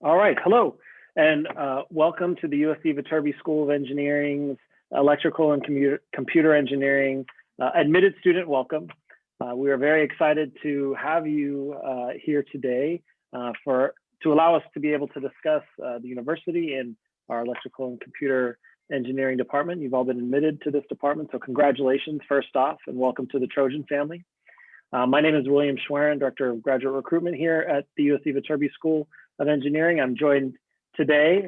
All right, hello, and welcome to the USC Viterbi School of Engineering's Electrical and Computer Engineering Admitted Student Welcome. We are very excited to have you here today to allow us to be able to discuss the university and our Electrical and Computer Engineering department. You've all been admitted to this department, so congratulations first off, and welcome to the Trojan family. My name is William Schwerin, Director of Graduate Recruitment here at the USC Viterbi School of Engineering. I'm joined today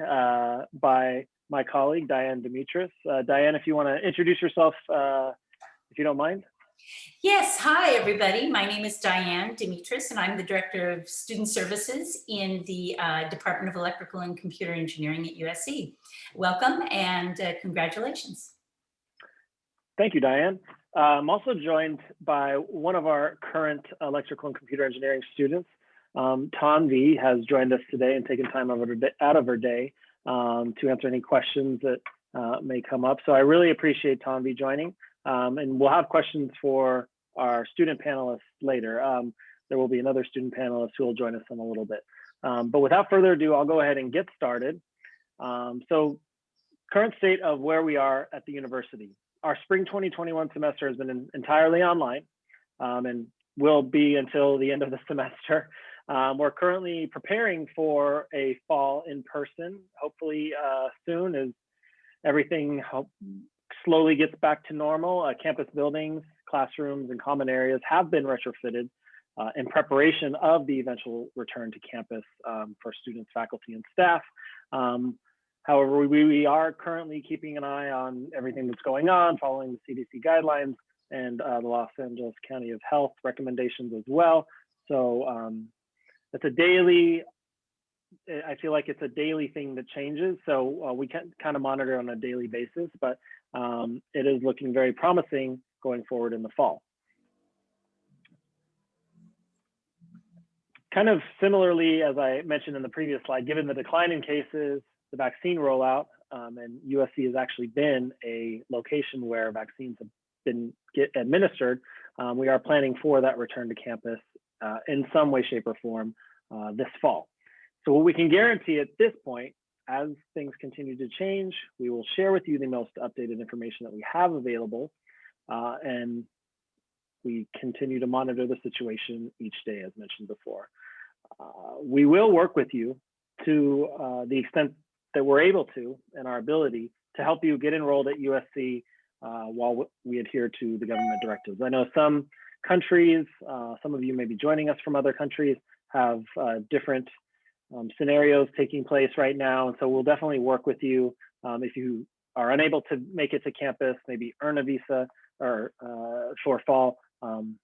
by my colleague, Diane Dimitris. Diane, if you want to introduce yourself, if you don't mind. Yes, hi everybody. My name is Diane Dimitris and I'm the Director of Student Services in the Department of Electrical and Computer Engineering at USC. Welcome and congratulations. Thank you, Diane. I'm also joined by one of our current electrical and computer engineering students. Tanvi has joined us today and taken time out of her day to answer any questions that may come up. So I really appreciate Tanvi joining, and we'll have questions for our student panelists later. There will be another student panelist who will join us in a little bit. But without further ado, I'll go ahead and get started. So current state of where we are at the university. Our spring 2021 semester has been entirely online and will be until the end of the semester. We're currently preparing for a fall in person, hopefully soon as everything slowly gets back to normal. Campus buildings, classrooms, and common areas have been retrofitted in preparation of the eventual return to campus for students, faculty, and staff. However, we are currently keeping an eye on everything that's going on, following the CDC guidelines and the Los Angeles County of Health recommendations as well. So it's a daily, I feel like it's a daily thing that changes. So we can kind of monitor on a daily basis, but it is looking very promising going forward in the fall. Kind of similarly, as I mentioned in the previous slide, given the decline in cases, the vaccine rollout, and USC has actually been a location where vaccines have been administered, we are planning for that return to campus in some way, shape, or form this fall. So what we can guarantee at this point, as things continue to change, we will share with you the most updated information that we have available, and we continue to monitor the situation each day, as mentioned before. We will work with you to the extent that we're able to, and our ability to help you get enrolled at USC while we adhere to the government directives. I know some countries, some of you may be joining us from other countries, have different scenarios taking place right now. And so we'll definitely work with you. If you are unable to make it to campus, maybe earn a visa or for fall,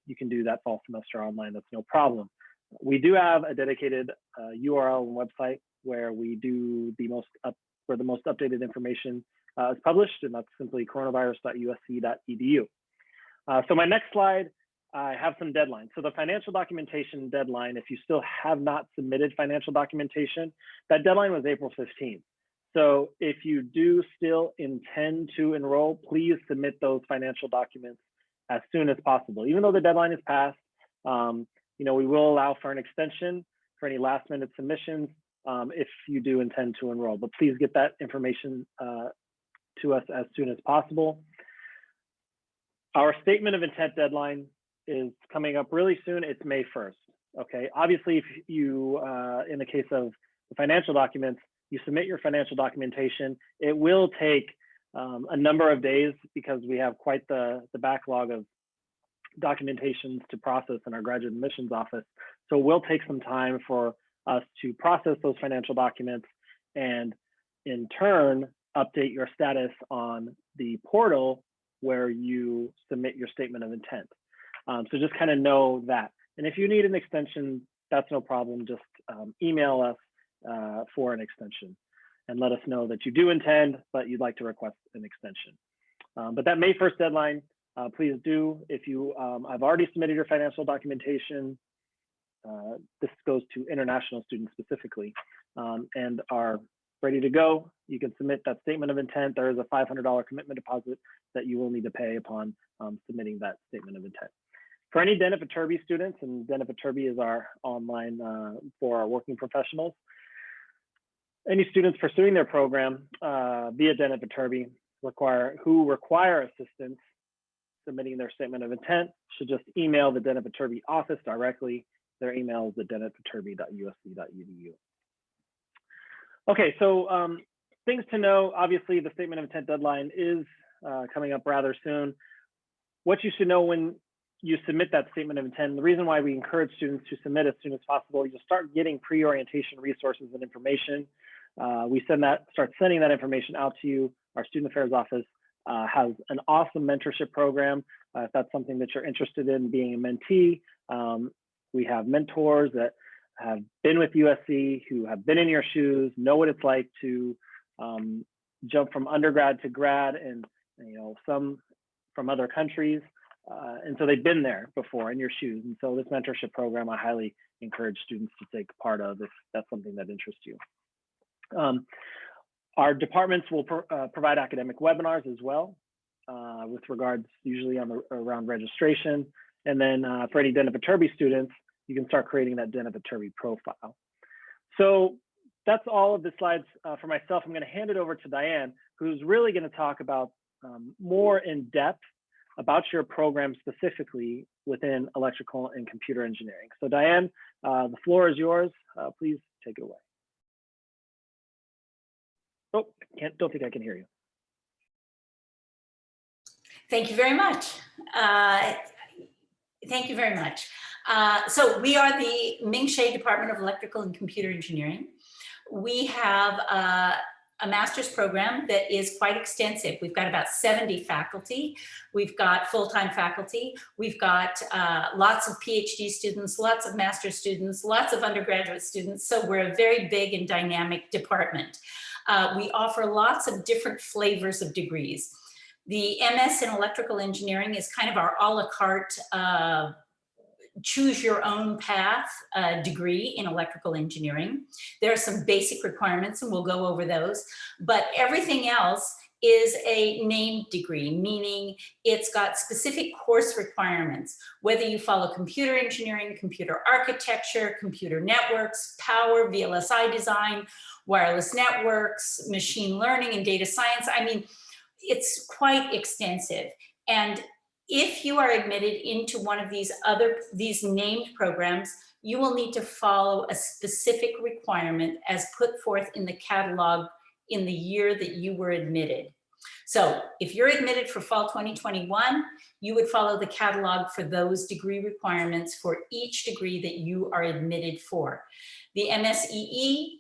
you can do that fall semester online, that's no problem. We do have a dedicated URL and website where we do where the most updated information is published, and that's simply coronavirus.usc.edu. So my next slide, I have some deadlines. So the financial documentation deadline, if you still have not submitted financial documentation, that deadline was April 15th. So if you do still intend to enroll, please submit those financial documents as soon as possible. Even though the deadline is passed, we will allow for an extension for any last minute submissions if you do intend to enroll, but please get that information to us as soon as possible. Our statement of intent deadline is coming up really soon. It's May 1st. Okay. Obviously, if you, in the case of the financial documents, you submit your financial documentation, it will take a number of days because we have quite the backlog of documentations to process in our graduate admissions office. So it will take some time for us to process those financial documents and in turn, update your status on the portal where you submit your statement of intent. So just kind of know that. And if you need an extension, that's no problem. Just email us for an extension and let us know that you do intend, but you'd like to request an extension. But that May 1st deadline, please do. If you have already submitted your financial documentation, this goes to international students specifically, and are ready to go, you can submit that statement of intent. There is a $500 commitment deposit that you will need to pay upon submitting that statement of intent. For any Dennett Viterbi students, and Dennett Viterbi is our online for our working professionals, Any students pursuing their program via Dennett Viterbi who require assistance submitting their statement of intent should just email the Dennett Viterbi office directly. Their email is thedennetviterbi.usc.edu. Okay, so things to know. Obviously, the statement of intent deadline is coming up rather soon. What you should know when you submit that statement of intent, the reason why we encourage students to submit as soon as possible, you'll start getting pre-orientation resources and information. We start sending that information out to you. Our student affairs office has an awesome mentorship program. If that's something that you're interested in being a mentee, we have mentors that have been with USC, who have been in your shoes, know what it's like to jump from undergrad to grad, and some from other countries. And so they've been there before in your shoes. And so this mentorship program, I highly encourage students to take part of if that's something that interests you. Our departments will provide academic webinars as well, with regards usually around registration. And then for any Dennett Viterbi students, you can start creating that Dennett Viterbi profile. So that's all of the slides for myself. I'm going to hand it over to Diane, who's really going to talk about more in depth about your program specifically within electrical and computer engineering. So Diane, the floor is yours. Please take it away. Oh, don't think I can hear you. Thank you very much. Thank you very much. So we are the Ming Hsieh Department of Electrical and Computer Engineering. We have a master's program that is quite extensive. We've got about 70 faculty. We've got full-time faculty. We've got lots of PhD students, lots of master's students, lots of undergraduate students. So we're a very big and dynamic department. We offer lots of different flavors of degrees. The MS in electrical engineering is kind of our a la carte choose your own path degree in electrical engineering. There are some basic requirements and we'll go over those, but everything else is a named degree, meaning it's got specific course requirements, whether you follow computer engineering, computer architecture, computer networks, power, VLSI design, wireless networks, machine learning and data science. I mean, it's quite extensive. And if you are admitted into one of these named programs, you will need to follow a specific requirement as put forth in the catalog in the year that you were admitted. So if you're admitted for fall 2021, you would follow the catalog for those degree requirements for each degree that you are admitted for. The MSEE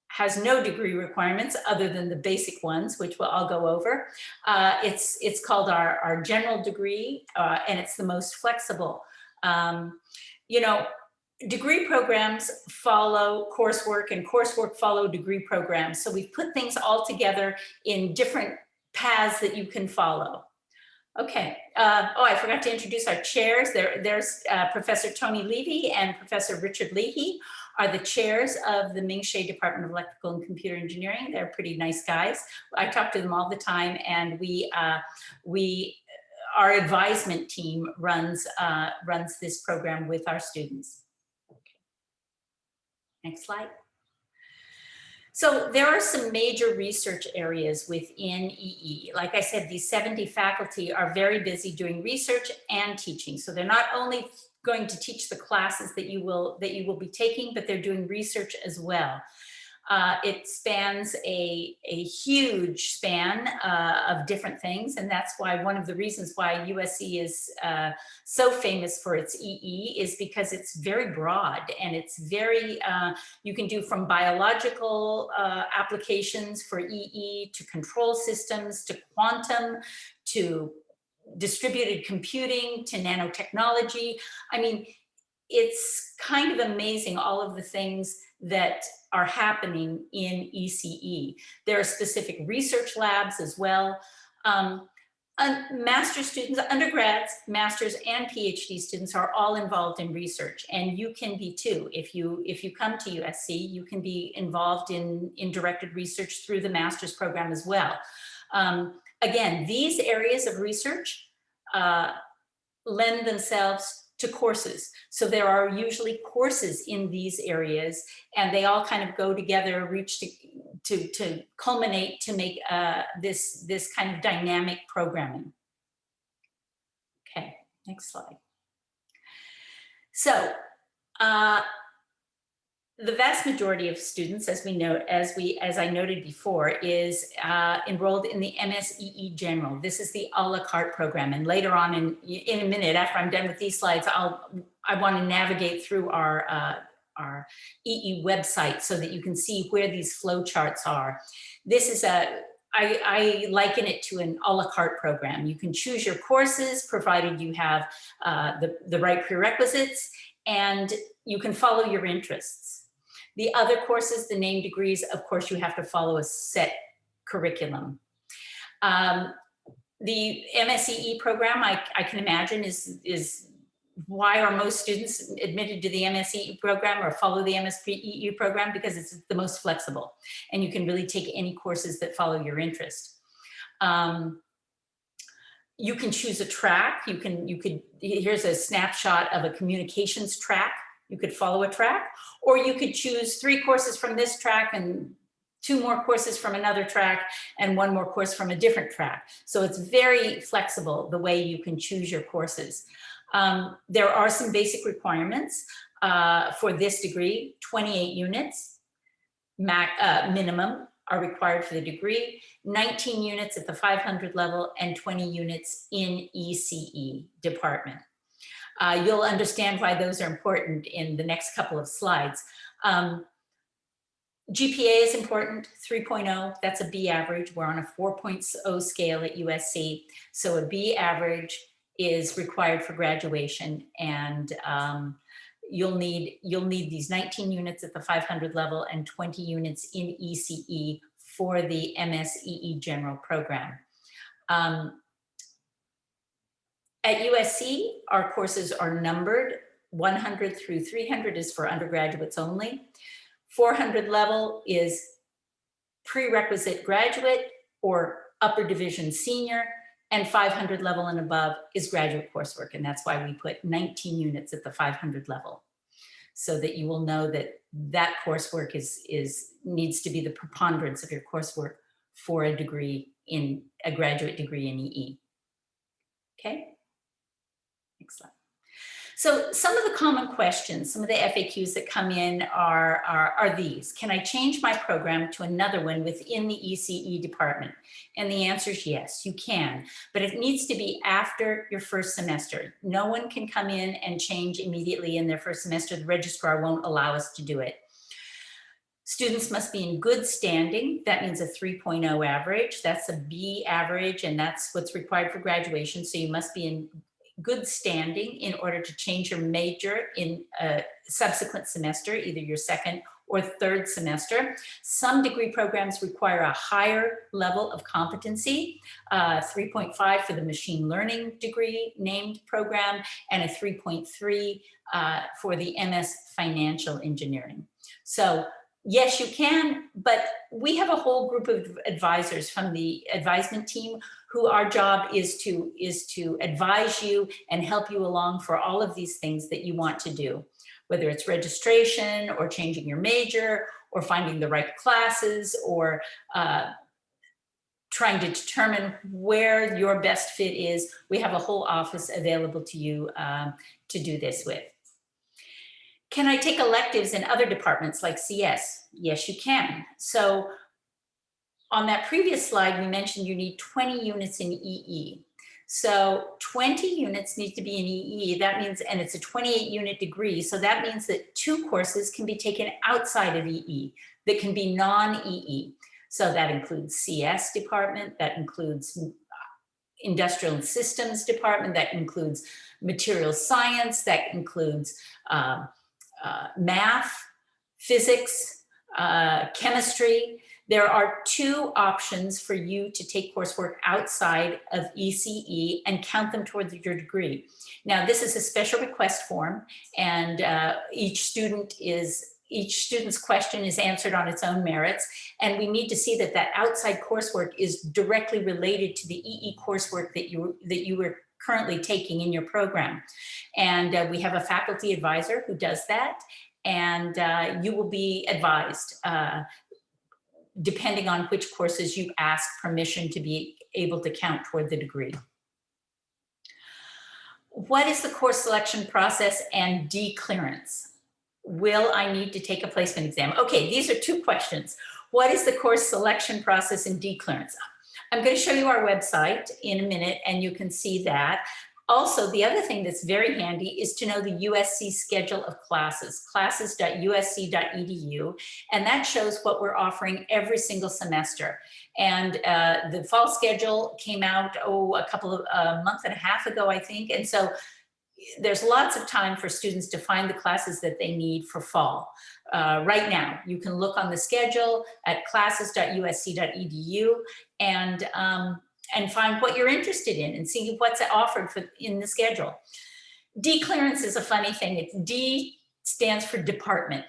has no degree requirements other than the basic ones, which I'll go over. It's called our general degree, and it's the most flexible. Degree programs follow coursework and coursework follow degree programs. So we've put things all together in different paths that you can follow. Okay, I forgot to introduce our chairs. There's Professor Tony Levy and Professor Richard Leahy are the chairs of the Ming Hsieh Department of Electrical and Computer Engineering. They're pretty nice guys. I talk to them all the time, and our advisement team runs this program with our students. Next slide. So there are some major research areas within EE. Like I said, these 70 faculty are very busy doing research and teaching. So they're not only going to teach the classes that you will be taking, but they're doing research as well. It spans a huge span of different things, and that's why one of the reasons why USC is so famous for its EE is because it's very broad, and it's very, you can do from biological applications for EE to control systems to quantum to distributed computing to nanotechnology. I mean, it's kind of amazing all of the things that are happening in ECE. There are specific research labs as well. Master's students, undergrads, master's and PhD students are all involved in research, and you can be too. If you come to USC, you can be involved in directed research through the master's program as well. Again, these areas of research lend themselves to courses. So there are usually courses in these areas, and they all kind of go together, to culminate to make this kind of dynamic programming. Okay, next slide. So the vast majority of students, as I noted before, is enrolled in the MSEE General. This is the a la carte program, and later on in a minute, after I'm done with these slides, I want to navigate through our EE website so that you can see where these flow charts are. This is I liken it to an a la carte program. You can choose your courses provided you have the right prerequisites, and you can follow your interests. The other courses, the named degrees, of course, you have to follow a set curriculum. The MSEE program, I can imagine, is why are most students admitted to the MSEE program or follow the MSEE program? Because it's the most flexible, and you can really take any courses that follow your interest. You can choose a track. Here's a snapshot of a communications track. You could follow a track, or you could choose 3 courses from this track and 2 more courses from another track and 1 more course from a different track. So it's very flexible the way you can choose your courses. There are some basic requirements for this degree. 28 units minimum are required for the degree, 19 units at the 500 level, and 20 units in ECE department. You'll understand why those are important in the next couple of slides. GPA is important, 3.0, that's a B average. We're on a 4.0 scale at USC. So a B average is required for graduation, and you'll need these 19 units at the 500 level and 20 units in ECE for the MSEE General program. At USC, our courses are numbered. 100 through 300 is for undergraduates only. 400 level is prerequisite graduate or upper division senior, and 500 level and above is graduate coursework. And that's why we put 19 units at the 500 level, so that you will know that that coursework needs to be the preponderance of your coursework for a degree in a graduate degree in EE. Okay. Next slide. So some of the common questions, some of the FAQs that come in are these. Can I change my program to another one within the ECE department? And the answer is yes, you can, but it needs to be after your first semester. No one can come in and change immediately in their first semester. The registrar won't allow us to do it. Students must be in good standing. That means a 3.0 average. That's a B average, and that's what's required for graduation. So you must be in good standing in order to change your major in a subsequent semester, either your second or third semester. Some degree programs require a higher level of competency, 3.5 for the machine learning degree named program, and a 3.3 for the MS financial engineering. So yes, you can, but we have a whole group of advisors from the advisement team who our job is to advise you and help you along for all of these things that you want to do, whether it's registration or changing your major or finding the right classes or trying to determine where your best fit is. We have a whole office available to you to do this with. Can I take electives in other departments like CS? Yes, you can. So on that previous slide, we mentioned you need 20 units in EE. So 20 units need to be in EE. That means, and it's a 28 unit degree. So that means that 2 courses can be taken outside of EE that can be non-EE. So that includes CS department, that includes industrial and systems department, that includes material science, that includes math, physics, chemistry. There are 2 options for you to take coursework outside of ECE and count them towards your degree. Now, this is a special request form, and each student's question is answered on its own merits, and we need to see that that outside coursework is directly related to the EE coursework that you were currently taking in your program. And we have a faculty advisor who does that, and you will be advised. depending on which courses you ask permission to be able to count toward the degree. What is the course selection process and D clearance? Will I need to take a placement exam? Okay, these are two questions. What is the course selection process and D clearance? I'm going to show you our website in a minute and you can see that. Also, the other thing that's very handy is to know the USC schedule of classes, classes.usc.edu, and that shows what we're offering every single semester. And the fall schedule came out, a month and a half ago, I think. And so there's lots of time for students to find the classes that they need for fall. Right now, you can look on the schedule at classes.usc.edu and find what you're interested in and see what's offered in the schedule. D clearance is a funny thing. D stands for department,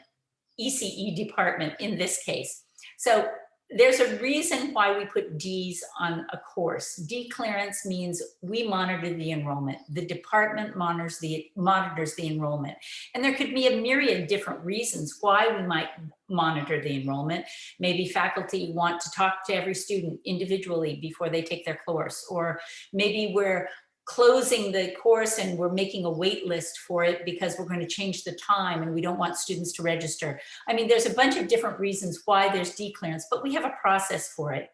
ECE department in this case. So there's a reason why we put D's on a course. D clearance means we monitor the enrollment. The department monitors the enrollment. And there could be a myriad of different reasons why we might monitor the enrollment. Maybe faculty want to talk to every student individually before they take their course, or maybe we're closing the course and we're making a wait list for it because we're going to change the time and we don't want students to register. I mean, there's a bunch of different reasons why there's D clearance, but we have a process for it.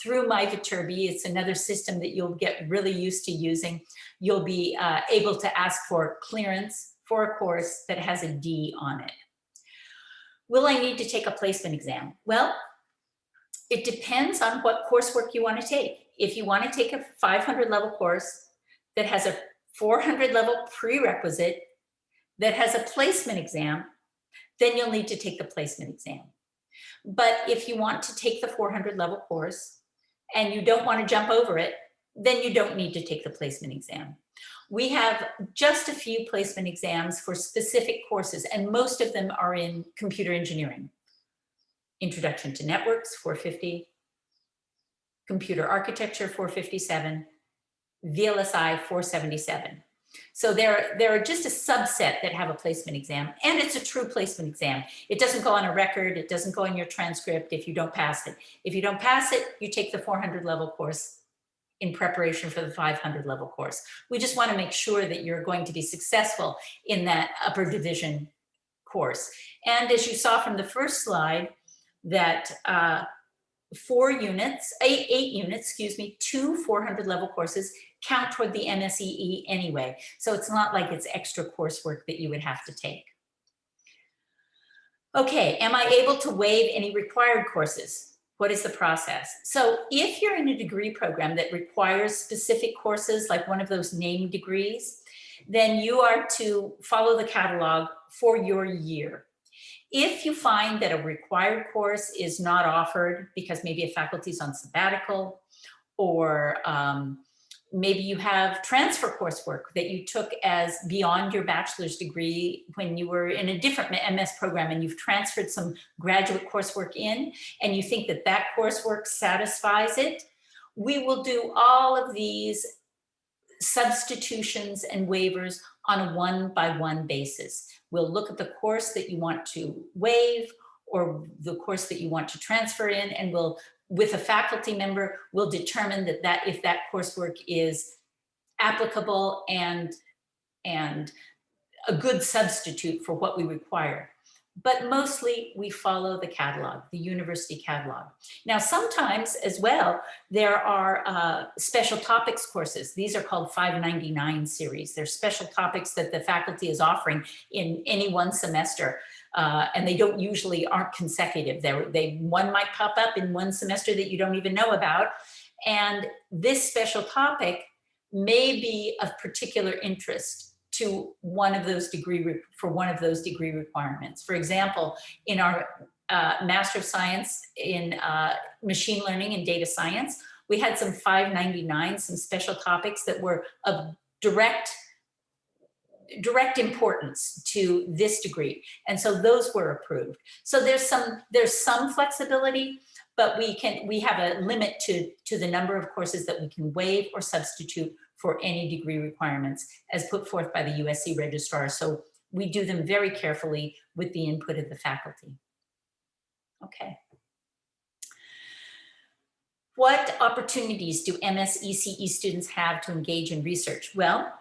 Through MyViterbi, it's another system that you'll get really used to using. You'll be able to ask for clearance for a course that has a D on it. Will I need to take a placement exam? Well, it depends on what coursework you want to take. If you want to take a 500 level course that has a 400 level prerequisite that has a placement exam, then you'll need to take the placement exam. But if you want to take the 400 level course and you don't want to jump over it, then you don't need to take the placement exam. We have just a few placement exams for specific courses, and most of them are in computer engineering. Introduction to Networks, 450. Computer Architecture, 457. VLSI 477. So there are just a subset that have a placement exam, and it's a true placement exam. It doesn't go on a record, it doesn't go in your transcript if you don't pass it. If you don't pass it, you take the 400 level course in preparation for the 500 level course. We just want to make sure that you're going to be successful in that upper division course. And as you saw from the first slide, that 8 units, 2 400 level courses count toward the MSEE anyway. So it's not like it's extra coursework that you would have to take. Okay, am I able to waive any required courses? What is the process? So if you're in a degree program that requires specific courses, like one of those named degrees, then you are to follow the catalog for your year. If you find that a required course is not offered because maybe a faculty is on sabbatical, or maybe you have transfer coursework that you took as beyond your bachelor's degree when you were in a different MS program and you've transferred some graduate coursework in, and you think that that coursework satisfies it, we will do all of these substitutions and waivers on a one-by-one basis. We'll look at the course that you want to waive or the course that you want to transfer in, and we'll, with a faculty member, we'll determine that if that coursework is applicable and a good substitute for what we require. But mostly we follow the catalog, the university catalog. Now, sometimes as well, there are special topics courses. These are called 599 series. They're special topics that the faculty is offering in any one semester. And they don't usually aren't consecutive. One might pop up in one semester that you don't even know about. And this special topic may be of particular interest to one of those degree requirements. For example, in our Master of Science in Machine Learning and Data Science, we had some 599, some special topics that were of direct importance to this degree. And so those were approved. So there's some flexibility, but we have a limit to the number of courses that we can waive or substitute for any degree requirements as put forth by the USC registrar. So we do them very carefully with the input of the faculty. Okay. What opportunities do MS ECE students have to engage in research? Well,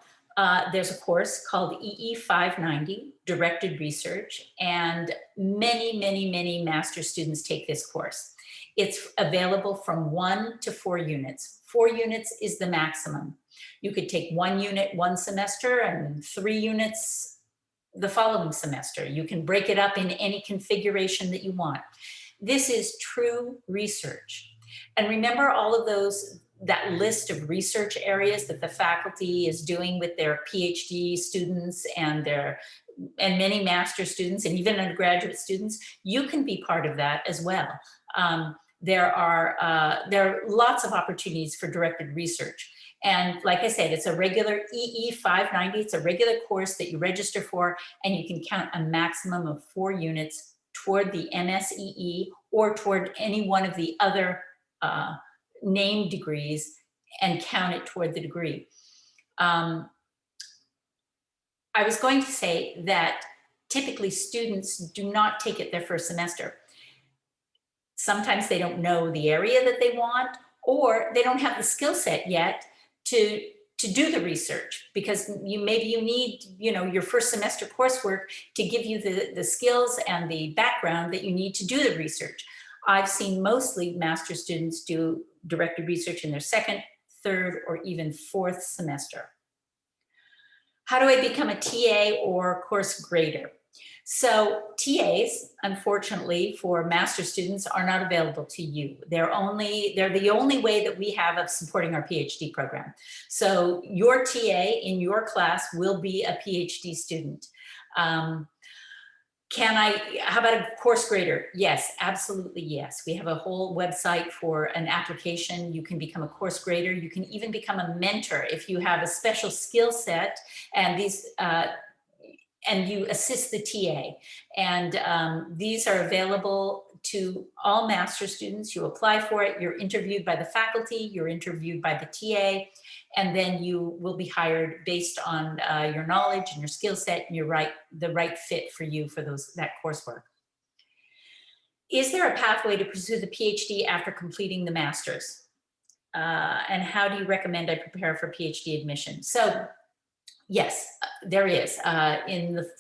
there's a course called EE 590, Directed Research, and many master students take this course. It's available from 1 to 4 units. 4 units is the maximum. You could take 1 unit one semester and 3 units the following semester. You can break it up in any configuration that you want. This is true research. And remember all of that list of research areas that the faculty is doing with their PhD students and many master students and even undergraduate students. You can be part of that as well. There are lots of opportunities for directed research. And like I said, it's a regular EE 590. It's a regular course that you register for, and you can count a maximum of 4 units toward the MSEE or toward any one of the other named degrees and count it toward the degree. I was going to say that typically students do not take it their first semester. Sometimes they don't know the area that they want, or they don't have the skill set yet to do the research, because maybe you need, your first semester coursework to give you the skills and the background that you need to do the research. I've seen mostly master students do directed research in their second, third, or even fourth semester. How do I become a TA or course grader? So TAs, unfortunately, for master students are not available to you. They're the only way that we have of supporting our PhD program. So your TA in your class will be a PhD student. How about a course grader? Yes, absolutely yes. We have a whole website for an application. You can become a course grader. You can even become a mentor if you have a special skill set and you assist the TA. And these are available to all master students. You apply for it, you're interviewed by the faculty, you're interviewed by the TA, and then you will be hired based on your knowledge and your skill set and the right fit for you for that coursework. Is there a pathway to pursue the PhD after completing the master's? And how do you recommend I prepare for PhD admission? So, yes, there is.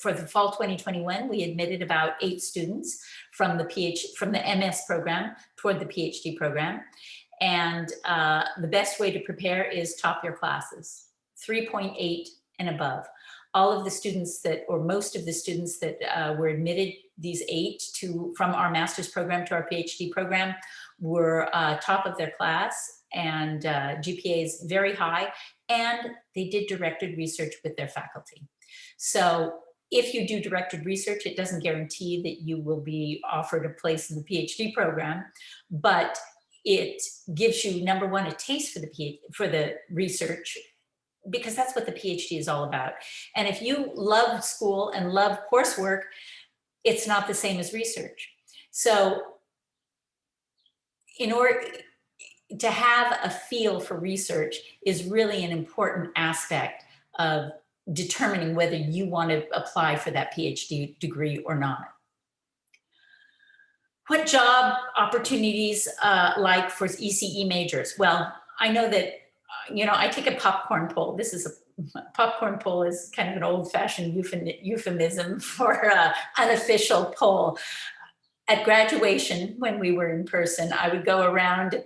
For the fall 2021, we admitted about 8 students from the MS program toward the PhD program. And the best way to prepare is top your classes, 3.8 and above. All of the students most of the students that were admitted, these 8 from our master's program to our PhD program, were top of their class, and GPAs very high, and they did directed research with their faculty. So if you do directed research, it doesn't guarantee that you will be offered a place in the PhD program, but it gives you, number one, a taste for the research, because that's what the PhD is all about. And if you love school and love coursework, it's not the same as research. So in order to have a feel for research is really an important aspect of determining whether you want to apply for that PhD degree or not. What job opportunities like for ECE majors? Well, I know that, I take a popcorn poll. Popcorn poll is kind of an old-fashioned euphemism for unofficial poll. At graduation, when we were in person, I would go around at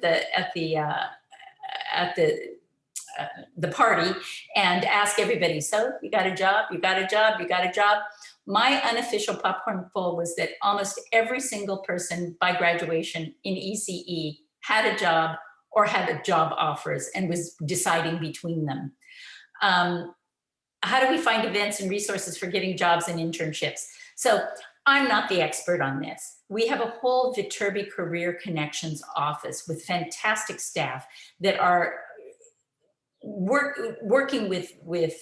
the party and ask everybody, so you got a job, you got a job, you got a job? My unofficial popcorn poll was that almost every single person by graduation in ECE had a job or had job offers and was deciding between them. How do we find events and resources for getting jobs and internships? So I'm not the expert on this. We have a whole Viterbi Career Connections office with fantastic staff that are working with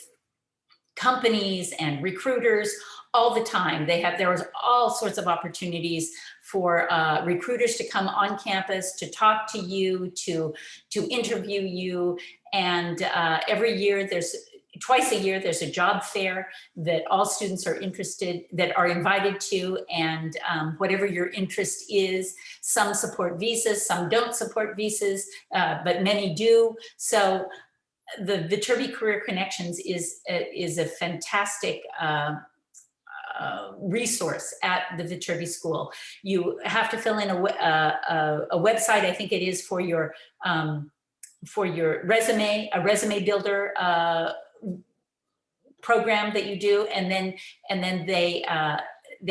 companies and recruiters all the time. There was all sorts of opportunities for recruiters to come on campus, to talk to you, to interview you. And every year there's twice a year, there's a job fair that all students are invited to, and whatever your interest is, some support visas, some don't support visas, but many do. So the Viterbi Career Connections is a fantastic resource at the Viterbi School. You have to fill in a website, I think it is for your resume, a resume builder program that you do, and then they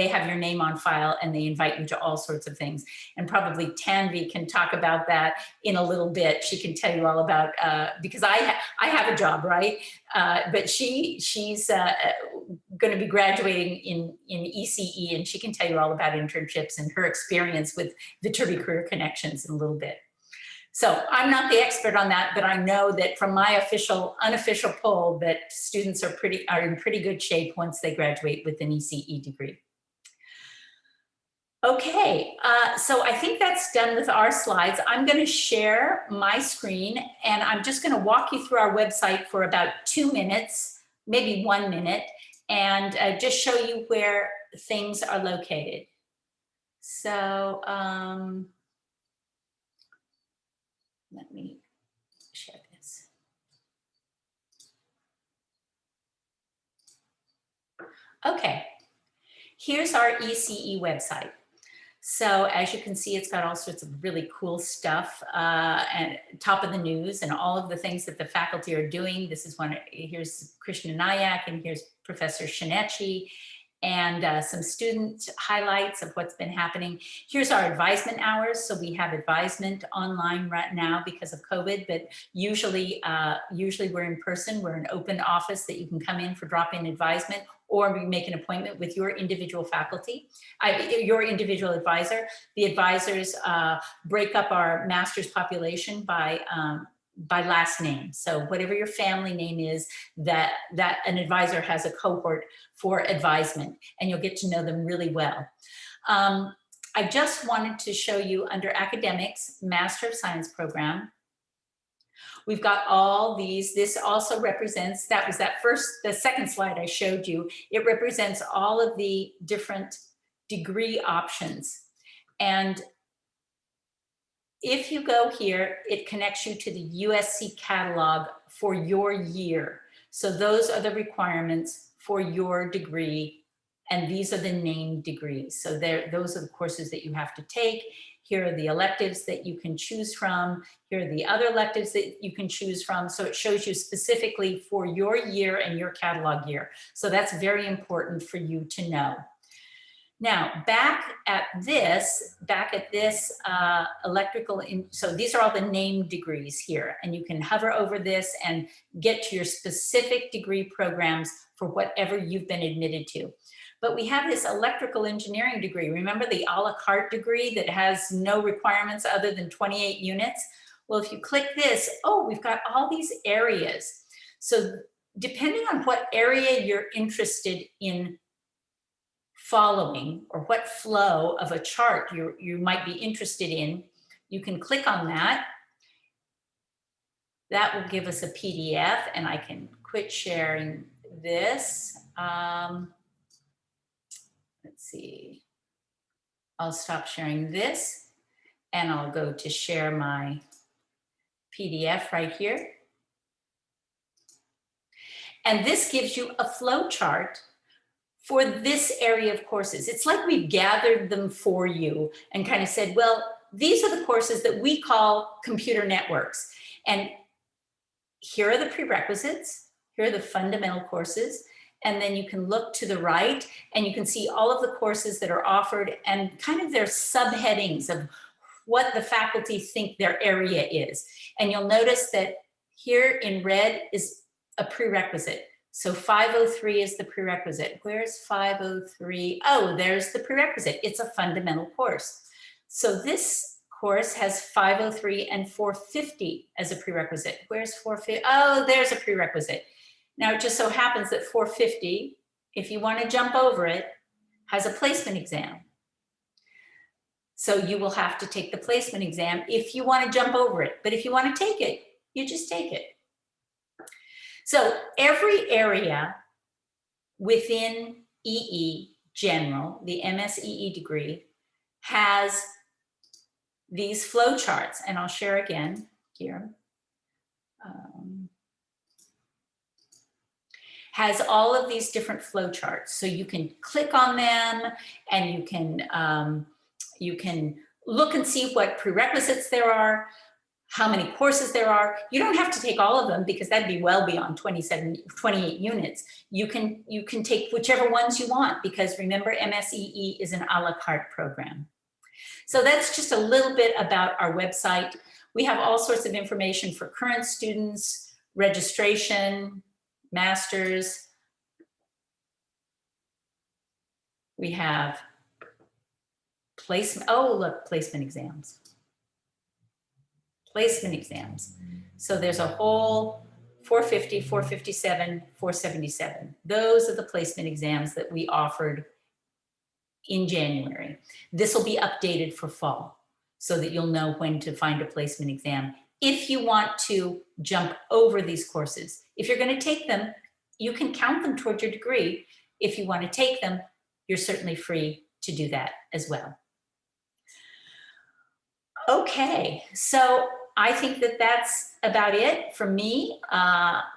have your name on file and they invite you to all sorts of things. And probably Tanvi can talk about that in a little bit. She can tell you all about, because I have a job, right? But she's going to be graduating in ECE, and she can tell you all about internships and her experience with Viterbi Career Connections in a little bit. So I'm not the expert on that, but I know that from my unofficial poll that students are in pretty good shape once they graduate with an ECE degree. Okay, so I think that's done with our slides. I'm going to share my screen, and I'm just going to walk you through our website for about 2 minutes, maybe 1 minute, and just show you where things are located. So let me share this. Okay, here's our ECE website. So as you can see, it's got all sorts of really cool stuff and top of the news and all of the things that the faculty are doing. This is here's Krishna Nayak, and here's Professor Shinechi, and some student highlights of what's been happening. Here's our advisement hours. So we have advisement online right now because of COVID, but usually we're in person. We're an open office that you can come in for drop-in advisement, or we make an appointment with your individual faculty, your individual advisor. The advisors break up our master's population by last name. So whatever your family name is, that an advisor has a cohort for advisement, and you'll get to know them really well. I just wanted to show you under academics, Master of Science program. We've got all these. This also represents, the second slide I showed you. It represents all of the different degree options. And if you go here, it connects you to the USC catalog for your year. So those are the requirements for your degree, and these are the named degrees. So those are the courses that you have to take. Here are the electives that you can choose from. Here are the other electives that you can choose from. So it shows you specifically for your year and your catalog year. So that's very important for you to know. Now, back at this electrical, so these are all the named degrees here, and you can hover over this and get to your specific degree programs for whatever you've been admitted to. But we have this electrical engineering degree. Remember the a la carte degree that has no requirements other than 28 units? Well, if you click this, oh, we've got all these areas. So depending on what area you're interested in following, or what flow of a chart you might be interested in, you can click on that. That will give us a PDF, and I can quit sharing this. Let's see. I'll stop sharing this, and I'll go to share my PDF right here. And this gives you a flow chart for this area of courses. It's like we've gathered them for you and kind of said, well, these are the courses that we call computer networks. And here are the prerequisites. Here are the fundamental courses. And then you can look to the right and you can see all of the courses that are offered and kind of their subheadings of what the faculty think their area is. And you'll notice that here in red is a prerequisite. So 503 is the prerequisite. Where's 503? Oh, there's the prerequisite. It's a fundamental course. So this course has 503 and 450 as a prerequisite. Where's 450? Oh, there's a prerequisite. Now, it just so happens that 450, if you want to jump over it, has a placement exam. So you will have to take the placement exam if you want to jump over it. But if you want to take it, you just take it. So every area within EE General, the MSEE degree, has these flow charts, and I'll share again here. Has all of these different flow charts. So you can click on them and you can look and see what prerequisites there are, how many courses there are. You don't have to take all of them because that'd be well beyond 28 units. You can take whichever ones you want because remember MSEE is an a la carte program. So that's just a little bit about our website. We have all sorts of information for current students, registration, masters. We have placement, oh look, placement exams. Placement exams. So there's a whole 450, 457, 477. Those are the placement exams that we offered in January. This will be updated for fall so that you'll know when to find a placement exam. If you want to jump over these courses, if you're going to take them, you can count them toward your degree. If you want to take them, you're certainly free to do that as well. Okay, so I think that that's about it for me.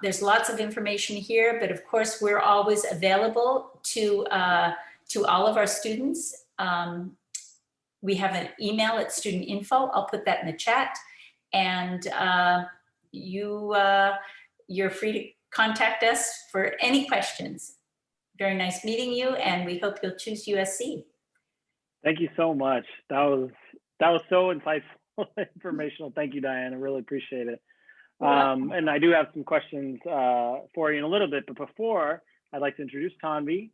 There's lots of information here, but of course we're always available to all of our students. We have an email at student info. I'll put that in the chat. And you're free to contact us for any questions. Very nice meeting you, and we hope you'll choose USC. Thank you so much. That was so insightful, informational. Thank you, Diane. I really appreciate it. And I do have some questions for you in a little bit, but before, I'd like to introduce Tanvi.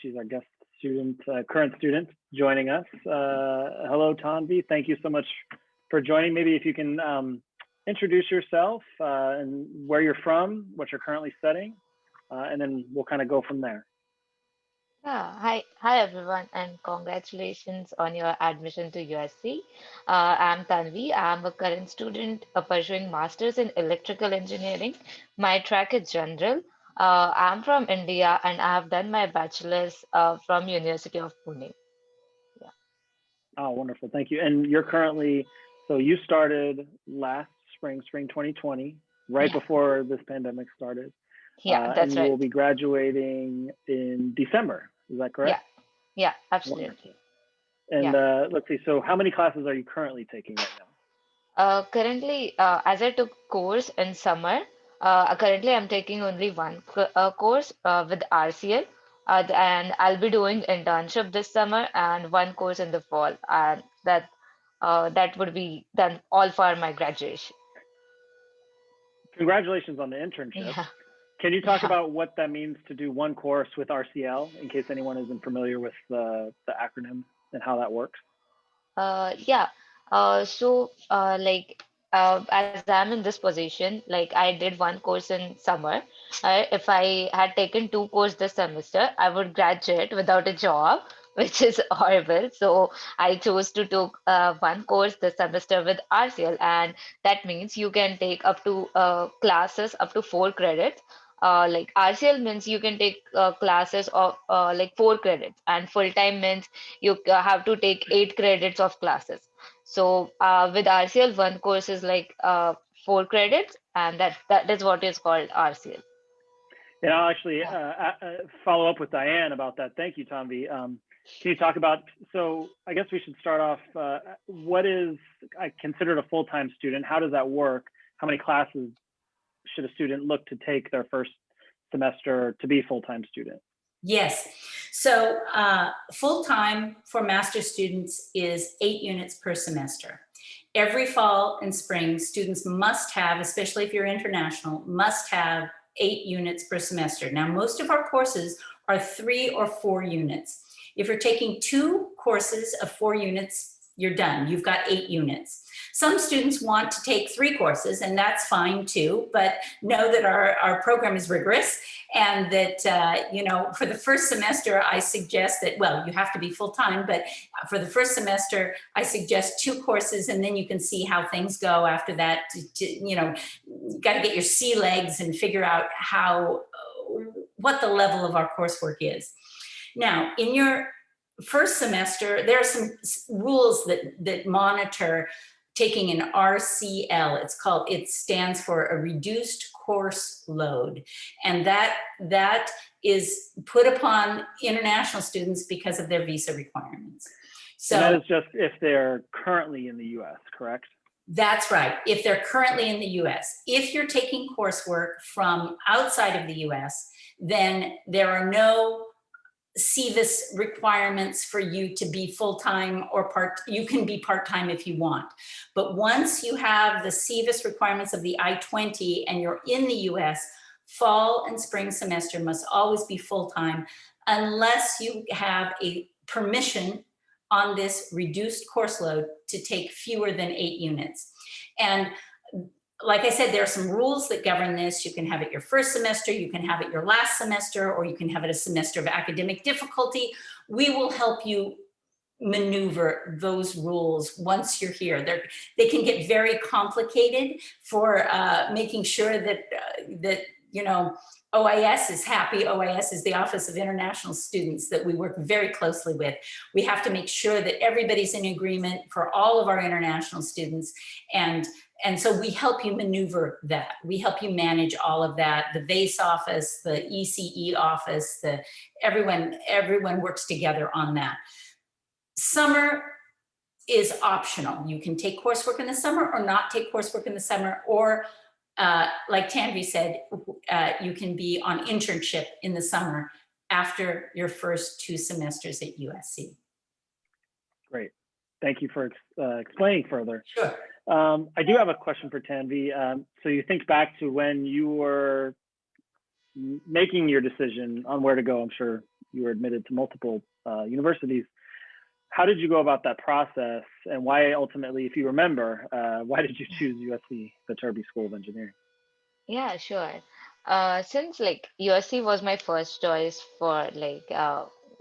She's our guest student, current student joining us. Hello, Tanvi. Thank you so much for joining. Maybe if you can introduce yourself and where you're from, what you're currently studying, and then we'll kind of go from there. Yeah, hi everyone, and congratulations on your admission to USC. I'm Tanvi. I'm a current student pursuing Masters in Electrical Engineering. My track is General. I'm from India, and I have done my bachelor's from University of Pune. Yeah. Oh, wonderful. Thank you. And you're currently, so you started last spring 2020, right before this pandemic started. Yeah, that's and right. you will be graduating in December. Is that correct? Yeah, absolutely. Wonderful. And let's see, so how many classes are you currently taking right now? Currently, as I took course in summer, currently I'm taking only one course with RCL, and I'll be doing internship this summer and one course in the fall, and that would be done all for my graduation. Congratulations on the internship. Yeah. Can you talk about what that means to do one course with RCL, in case anyone isn't familiar with the acronym and how that works? Yeah. As I'm in this position, like I did one course in summer. If I had taken two courses this semester, I would graduate without a job, which is horrible. So I chose to take one course this semester with RCL, and that means you can take up to classes up to 4 credits. Like RCL means you can take classes of like 4 credits, and full time means you have to take 8 credits of classes. So with RCL, one course is like 4 credits, and that is what is called RCL. And I'll actually follow up with Diane about that. Thank you, Tanvi. Can you talk about, so I guess we should start off, what is considered a full-time student? How does that work? How many classes should a student look to take their first semester to be a full-time student? Yes. So full-time for master's students is 8 units per semester. Every fall and spring, students must have, especially if you're international, must have 8 units per semester. Now, most of our courses are 3 or 4 units. If you're taking 2 courses of 4 units You're done. You've got 8 units. Some students want to take 3 courses, and that's fine too, but know that our program is rigorous, and that, you know, for the first semester, I suggest that, well, you have to be full-time, but for the first semester, I suggest 2 courses, and then you can see how things go after that. You know, you got to get your sea legs and figure out what the level of our coursework is. Now, in your first semester, there are some rules that monitor taking an RCL. It stands for a reduced course load. And that is put upon international students because of their visa requirements. So and that is just if they're currently in the US, correct? That's right. If they're currently in the US. If you're taking coursework from outside of the US, then there are no CVIS requirements for you to be full-time or you can be part-time if you want. But once you have the CVIS requirements of the I-20 and you're in the US, fall and spring semester must always be full-time unless you have a permission on this reduced course load to take fewer than 8 units. And like I said, there are some rules that govern this. You can have it your first semester, you can have it your last semester, or you can have it a semester of academic difficulty. We will help you maneuver those rules once you're here. They can get very complicated for making sure that you know, OIS is happy. OIS is the Office of International Students that we work very closely with. We have to make sure that everybody's in agreement for all of our international students. And so we help you maneuver that. We help you manage all of that. The VASE office, the ECE office, everyone works together on that. Summer is optional. You can take coursework in the summer or not take coursework in the summer, or like Tanvi said, you can be on internship in the summer after your first 2 semesters at USC. Great. Thank you for explaining further. Sure. I do have a question for Tanvi. So you think back to when you were making your decision on where to go. I'm sure you were admitted to multiple universities. How did you go about that process, and why ultimately, if you remember, why did you choose USC, the Viterbi School of Engineering? Yeah, sure. Since like USC was my first choice for like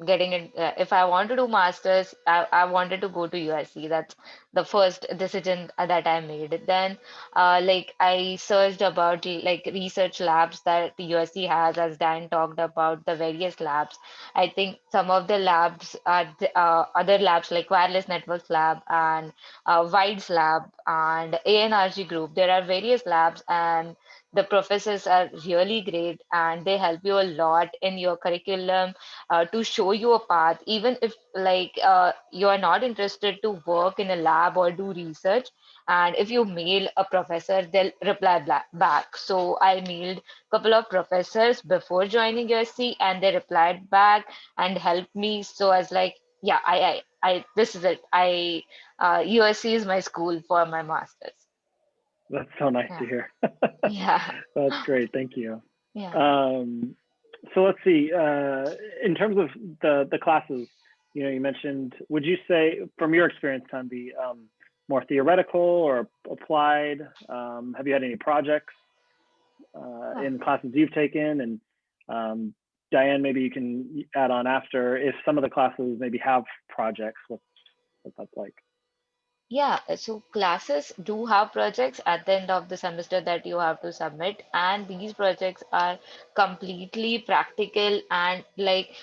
getting it, if I want to do masters, I wanted to go to USC. That's the first decision that I made. Then, like I searched about like research labs that the USC has, as Dan talked about the various labs. I think some of the labs are other labs like Wireless Networks Lab and WIDES Lab and ANRG Group. There are various labs, and the professors are really great, and they help you a lot in your curriculum to show you a path, even if like you are not interested to work in a lab or do research. And if you mail a professor, they'll reply back. So I mailed a couple of professors before joining USC, and they replied back and helped me. So I was like, yeah, I this is it. USC is my school for my master's. That's so nice Yeah. to hear. Yeah. That's great. Thank you. Yeah. So let's see. In terms of the classes, you know, you mentioned. Would you say, from your experience, Tanvi, more theoretical or applied? Have you had any projects in classes you've taken? And Diane, maybe you can add on after if some of the classes maybe have projects. What that's like. Yeah, so classes do have projects at the end of the semester that you have to submit, and these projects are completely practical. And like,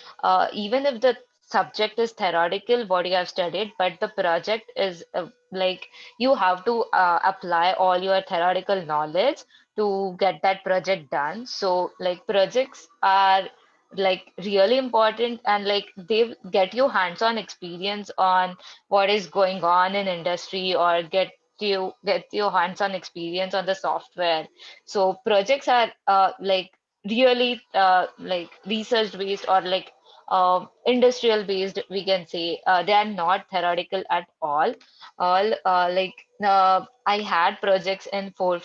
even if the subject is theoretical, what you have studied, but the project is like you have to apply all your theoretical knowledge to get that project done. So, like, projects are like really important, and like they get you hands-on experience on what is going on in industry, or get your hands-on experience on the software. So projects are really like research based, or like industrial based, we can say. They are not theoretical at all. I had projects in four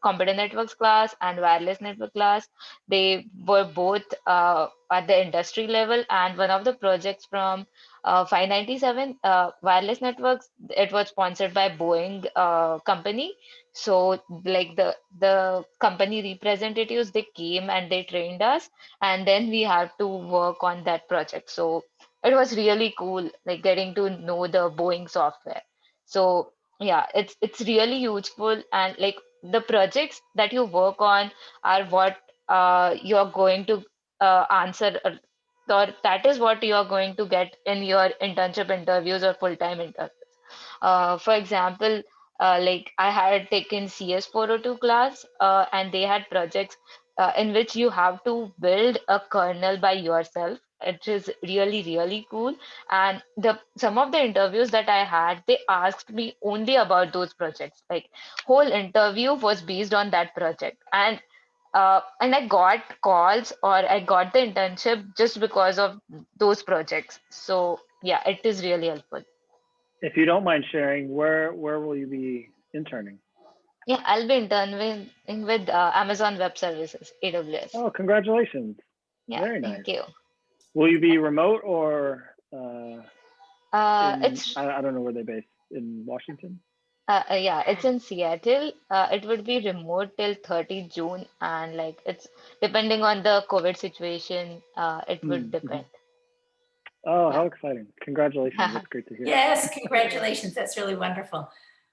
computer networks class and wireless network class. They were both at the industry level, and one of the projects from 597 wireless networks. It was sponsored by Boeing company. So like the company representatives, they came and they trained us, and then we had to work on that project. So it was really cool, like getting to know the Boeing software. So yeah, it's really useful, and like the projects that you work on are what you're going to answer, or that is what you're going to get in your internship interviews or full-time interviews. For example, like I had taken CS 402 class, and they had projects in which you have to build a kernel by yourself. It is really, really cool. And the some of the interviews that I had, they asked me only about those projects. Like whole interview was based on that project. And I got calls, or I got the internship just because of those projects. So yeah, it is really helpful. If you don't mind sharing, where will you be interning? Yeah, I'll be interning with Amazon Web Services, AWS. Oh, congratulations! Yeah, Very nice. thank you. Will you be remote or in? It's I don't know where they're based in Washington. yeah, it's in Seattle. It would be remote till 30 June, and like it's depending on the COVID situation, it would Mm-hmm. depend. Oh, Yeah. how exciting! Congratulations! That's great to hear. Yes, congratulations. That's really wonderful.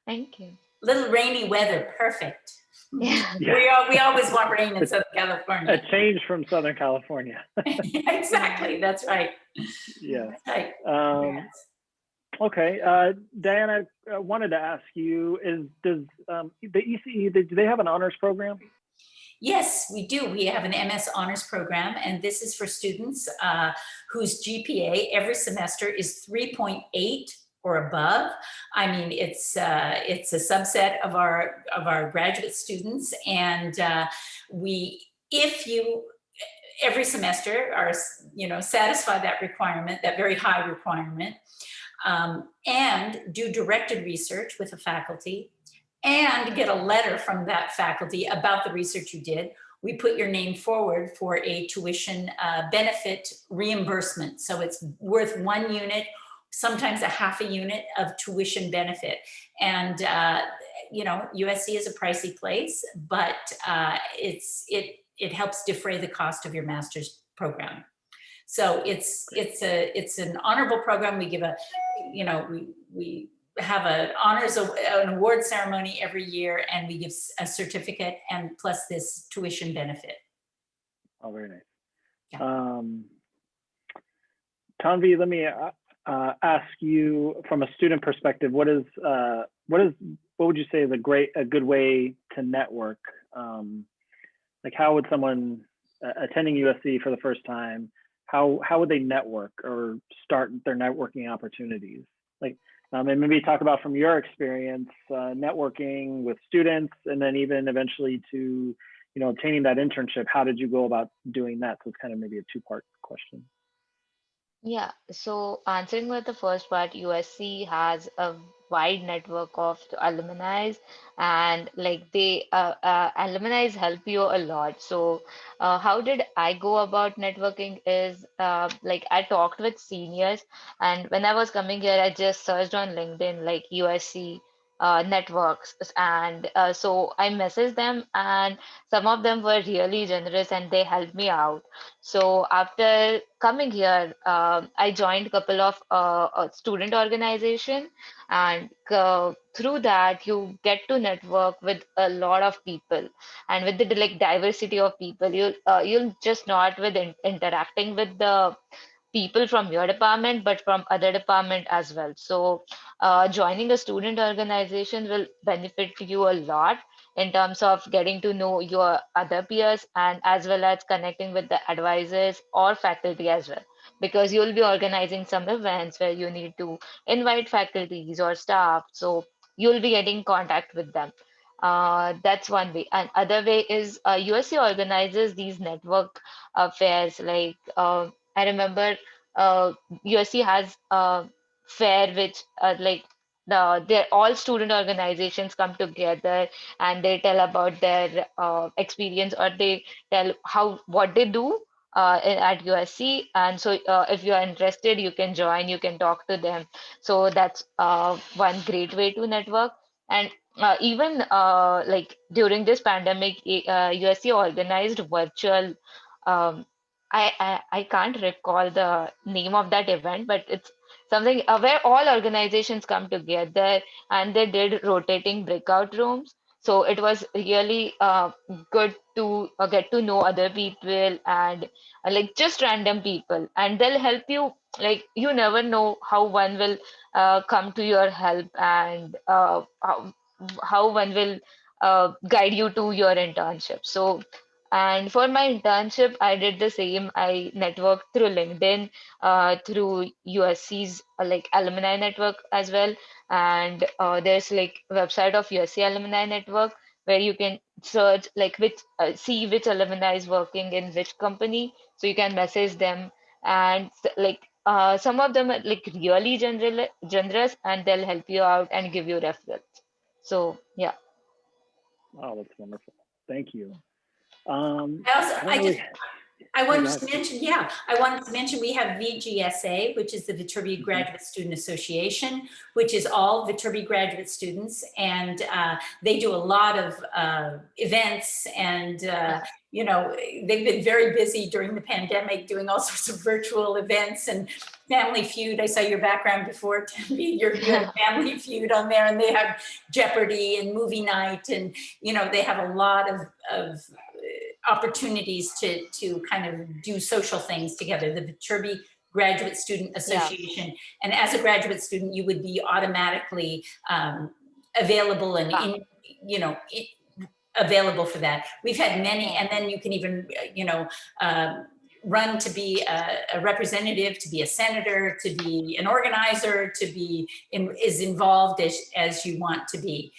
Thank you. Little rainy weather, perfect. Yeah. Yeah. We always want rain in Southern California. A change from Southern California. Exactly, that's right. Yeah. That's right. Um, okay. Diane, I wanted to ask you: does the ECE do they have an honors program? Yes, we do. We have an MS honors program, and this is for students whose GPA every semester is 3.8 or above. I mean, it's a subset of our graduate students, and we, if you every semester are satisfy that requirement, that very high requirement, and do directed research with a faculty and get a letter from that faculty about the research you did, we put your name forward for a tuition benefit reimbursement. So it's worth 1 unit, sometimes a half a unit of tuition benefit. And USC is a pricey place, but it helps defray the cost of your master's program. So it's an honorable program. We give we have an award ceremony every year, and we give a certificate and plus this tuition benefit. Oh, very nice. Yeah. Tanvi, let me ask you from a student perspective, what would you say is a good way to network? Like how would someone attending USC for the first time, how would they network or start their networking opportunities? Like, and maybe talk about from your experience networking with students, and then even eventually to, obtaining that internship. How did you go about doing that? So it's kind of maybe a two-part question. Yeah, so answering with the first part, USC has a wide network of alumni, and like they alumni help you a lot. So how did I go about networking is like I talked with seniors, and when I was coming here, I just searched on LinkedIn like USC networks, and so I messaged them, and some of them were really generous and they helped me out. So after coming here, I joined a couple of student organization, and through that you get to network with a lot of people, and with the like diversity of people, you'll just not with interacting with the people from your department, but from other department as well. So joining a student organization will benefit you a lot in terms of getting to know your other peers, and as well as connecting with the advisors or faculty as well, because you'll be organizing some events where you need to invite faculties or staff, so you'll be getting contact with them. That's one way. And other way is USC organizes these network fairs. Like I remember USC has a fair which they're all student organizations come together, and they tell about their experience, or they tell how what they do at USC. And so if you are interested, you can join, you can talk to them. So that's one great way to network. And even like during this pandemic, USC organized virtual, um, I can't recall the name of that event, but it's something where all organizations come together, and they did rotating breakout rooms. So it was really good to get to know other people, and like just random people, and they'll help you. Like you never know how one will come to your help, and how one will guide you to your internship. So, and for my internship, I did the same. I networked through LinkedIn, through USC's like alumni network as well. And there's like website of USC alumni network where you can search like which see which alumni is working in which company, so you can message them. And like some of them are like really generous, and they'll help you out and give you referrals. So yeah. Oh, that's wonderful. Thank you. I also, I don't really. I Yeah, go wanted ahead. to mention, yeah, I wanted to mention we have VGSA, which is the Viterbi Graduate Student Association, which is all Viterbi graduate students, and they do a lot of events, and Yeah. you know, they've been very busy during the pandemic doing all sorts of virtual events and Family Feud. I saw your background before, Tembi. You had a Family Feud on there, and they have Jeopardy and movie night, and you know, they have a lot of opportunities to kind of do social things together. The Viterbi Graduate Student Yeah. Association, and as a graduate student, you would be automatically available and Yeah. in, you know, available for that. We've had many, and then you can even, you know, run to be a representative, to be a senator, to be an organizer, to be is involved as you want to be.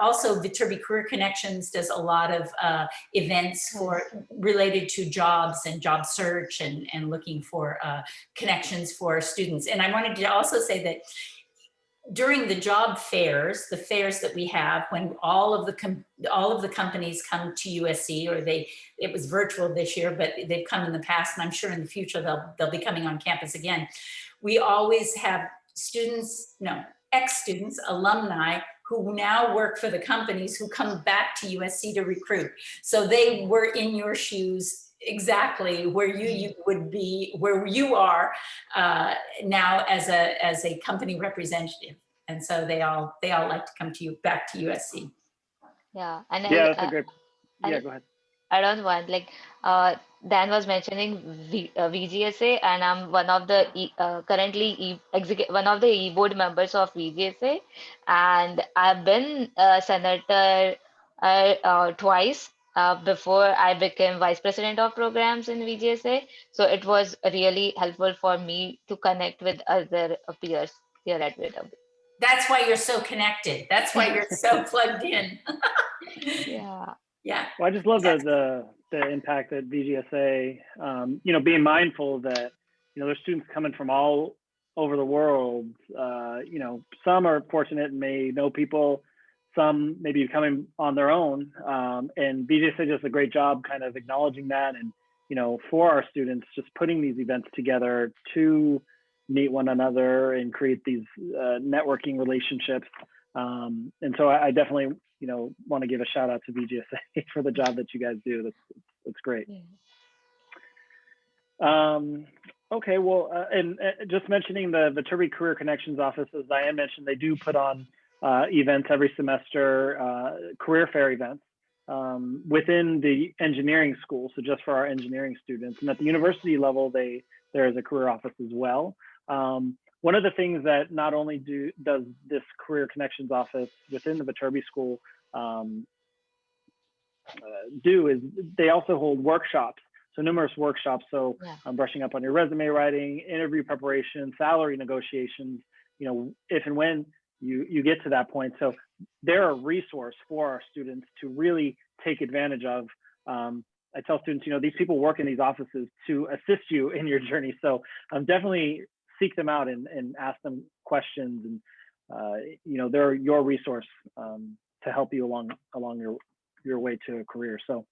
Also, Viterbi Career Connections does a lot of events for related to jobs and job search, and looking for connections for students. And I wanted to also say that during the job fairs, the fairs that we have, when all of the companies come to USC, or it was virtual this year, but they've come in the past, and I'm sure in the future they'll be coming on campus again. We always have students, no, ex-students, alumni who now work for the companies who come back to USC to recruit. So they were in your shoes exactly where you would be, where you are now as a company representative, and so they all like to come to you back to USC. Yeah. And Yeah, that's a great. Yeah, I'll go ahead. add on one, like Dan was mentioning VGSA, and I'm one of the currently one of the board members of VGSA, and I've been a senator twice before I became vice president of programs in VGSA. So it was really helpful for me to connect with other peers here at VW. That's why you're so connected. That's why you're so plugged in. Yeah. Yeah. Well, I just love the impact that VGSA, you know, being mindful that, you know, there's students coming from all over the world. You know, some are fortunate and may know people, some maybe coming on their own. And VGSA does a great job kind of acknowledging that, and, you know, for our students, just putting these events together to meet one another and create these networking relationships. And so I definitely, you know, want to give a shout out to VGSA for the job that you guys do. That's great. Okay, well, and just mentioning the Viterbi Career Connections office, as Diane mentioned, they do put on events every semester, career fair events within the engineering school, so just for our engineering students. And at the university level, there is a career office as well. One of the things that not only does this Career Connections office within the Viterbi School do is they also hold workshops, so numerous workshops. So brushing up on your resume writing, interview preparation, salary negotiations, you know, if and when you get to that point. So they're a resource for our students to really take advantage of. I tell students, you know, these people work in these offices to assist you in your journey. So definitely seek them out and ask them questions, and you know, they're your resource to help you along your way to a career. So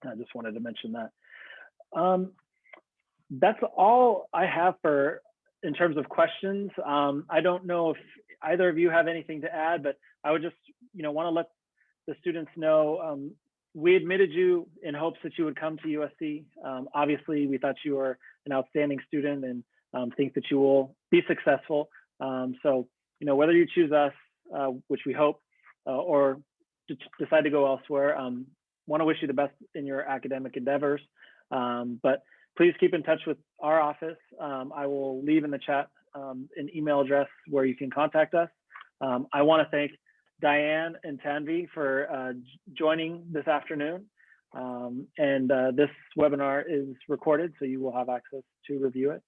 I just wanted to mention that. That's all I have for in terms of questions. I don't know if either of you have anything to add, but I would just want to let the students know we admitted you in hopes that you would come to USC. Obviously, we thought you were an outstanding student and think that you will be successful. So whether you choose us, which we hope, or decide to go elsewhere, want to wish you the best in your academic endeavors. But please keep in touch with our office. I will leave in the chat an email address where you can contact us. I want to thank Diane and Tanvi for joining this afternoon. And this webinar is recorded, so you will have access to review it.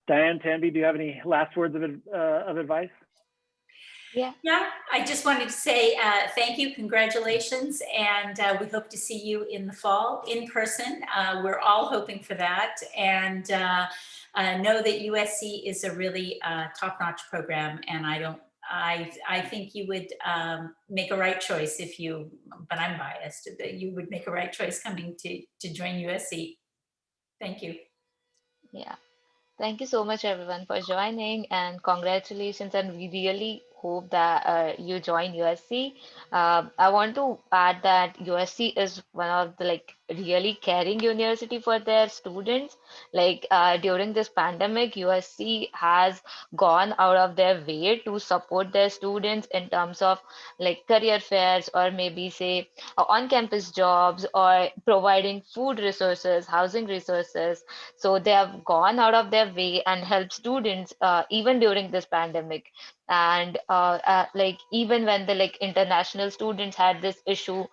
Diane, Tanvi, do you have any last words of advice? Yeah, I just wanted to say thank you, congratulations, and we hope to see you in the fall in person. We're all hoping for that, and know that USC is a really top-notch program, and I think you would make a right choice if you, but I'm biased, that you would make a right choice coming to join USC. Thank you. Yeah. Thank you so much, everyone, for joining, and congratulations. And we really hope that you join USC. I want to add that USC is one of the really caring university for their students. During this pandemic, USC has gone out of their way to support their students in terms of career fairs, or maybe say on-campus jobs, or providing food resources, housing resources. So they have gone out of their way and helped students even during this pandemic. And even when the international students had this issue,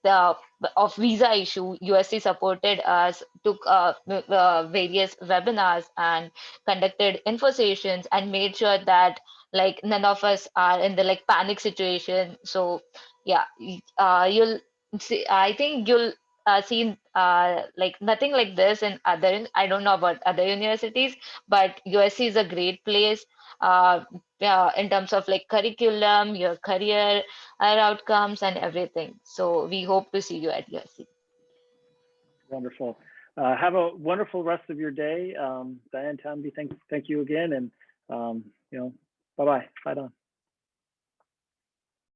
the of visa issue, USC supported us, took various webinars and conducted info sessions and made sure that none of us are in the panic situation. So yeah, you'll see, I think you'll seen nothing like this in other, I don't know about other universities, but USC is a great place in terms of curriculum, your career outcomes and everything. So we hope to see you at USC. Wonderful. Have a wonderful rest of your day. Diane, Tanvi, thank you again, and bye-bye. Bye, Don.